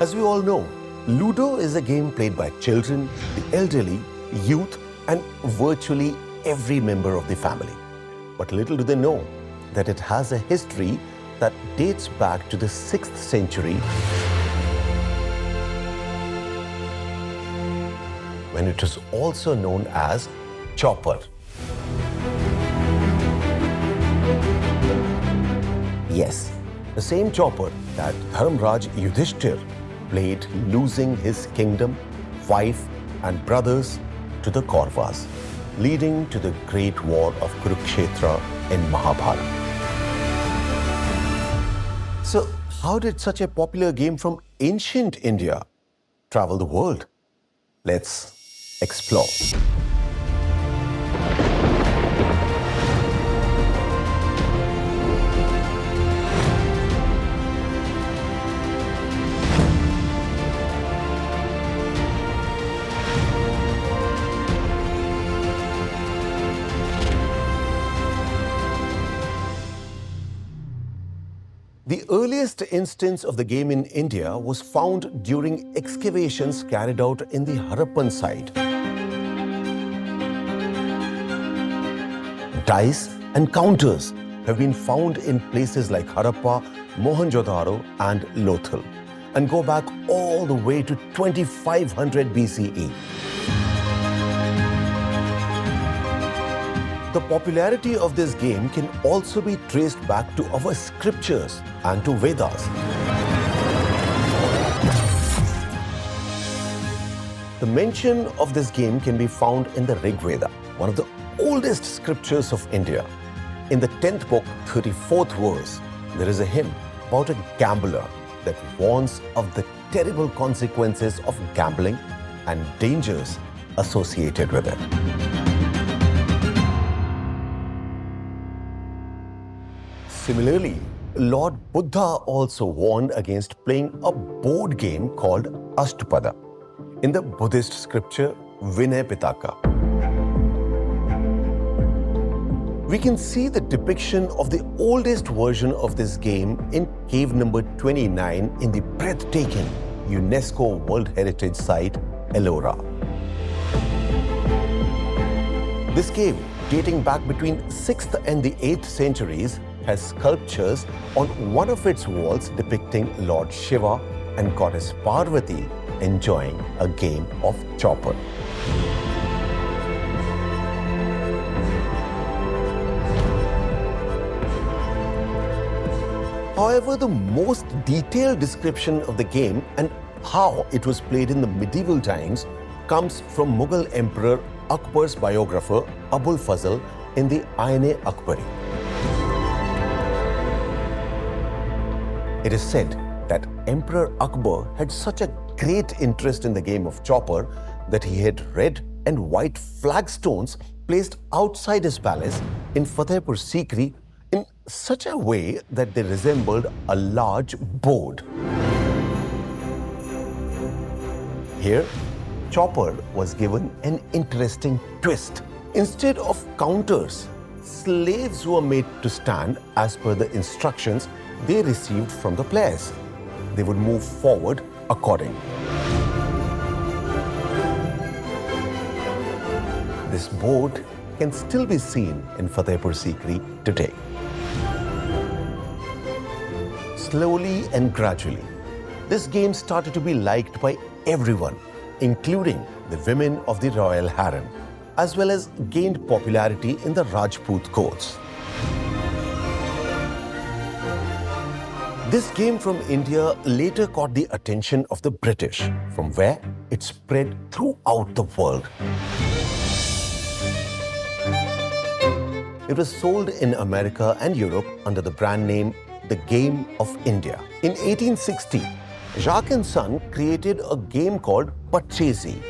As we all know, Ludo is a game played by children, the elderly, youth, and virtually every member of the family. But little do they know that it has a history that dates back to the 6th century, when it was also known as Chaupar. Yes, the same Chaupar that Dharmaraj Yudhishthir played, losing his kingdom, wife and brothers to the Kauravas, leading to the great war of Kurukshetra in Mahabharata. So, how did such a popular game from ancient India travel the world? Let's explore. The earliest instance of the game in India was found during excavations carried out in the Harappan site. Dice and counters have been found in places like Harappa, Mohenjo-daro and Lothal, and go back all the way to 2500 BCE. The popularity of this game can also be traced back to our scriptures and to Vedas. The mention of this game can be found in the Rigveda, one of the oldest scriptures of India. In the 10th book, 34th verse, there is a hymn about a gambler that warns of the terrible consequences of gambling and dangers associated with it. Similarly, Lord Buddha also warned against playing a board game called Ashtapada in the Buddhist scripture Vinay Pitaka. We can see the depiction of the oldest version of this game in cave number 29 in the breathtaking UNESCO World Heritage Site, Ellora. This cave, dating back between 6th and the 8th centuries, has sculptures on one of its walls depicting Lord Shiva and Goddess Parvati enjoying a game of Chaupar. However, the most detailed description of the game and how it was played in the medieval times comes from Mughal Emperor Akbar's biographer Abul Fazl in the Ain-e-Akbari. It is said that Emperor Akbar had such a great interest in the game of Chaupar that he had red and white flagstones placed outside his palace in Fatehpur Sikri in such a way that they resembled a large board. Here, Chaupar was given an interesting twist. Instead of counters, slaves were made to stand as per the instructions they received from the players. They would move forward accordingly. This board can still be seen in Fatehpur Sikri today. Slowly and gradually, this game started to be liked by everyone, including the women of the royal harem, as well as gained popularity in the Rajput courts. This game from India later caught the attention of the British, from where it spread throughout the world. It was sold in America and Europe under the brand name The Game of India. In 1860, Jacques and Son created a game called Pachisi.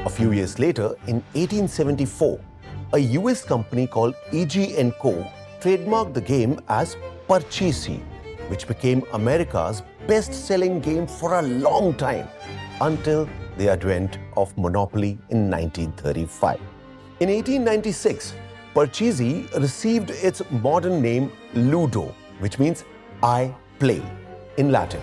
A few years later, in 1874, a US company called E.G. & Co. trademarked the game as Pachisi, which became America's best-selling game for a long time until the advent of Monopoly in 1935. In 1896, Pachisi received its modern name Ludo, which means I play in Latin.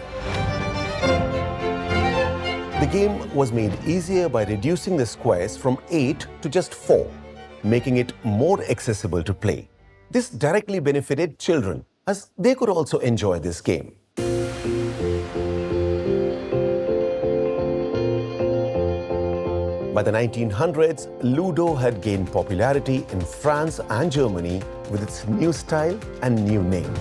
The game was made easier by reducing the squares from 8 to just 4, making it more accessible to play. This directly benefited children, as they could also enjoy this game. By the 1900s, Ludo had gained popularity in France and Germany with its new style and new name.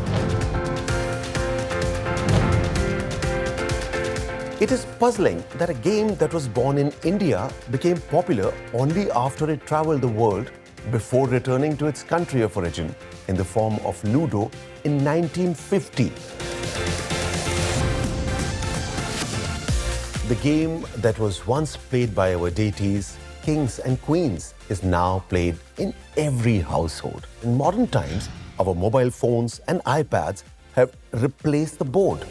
It is puzzling that a game that was born in India became popular only after it traveled the world before returning to its country of origin in the form of Ludo in 1950. The game that was once played by our deities, kings and queens, is now played in every household. In modern times, our mobile phones and iPads have replaced the board.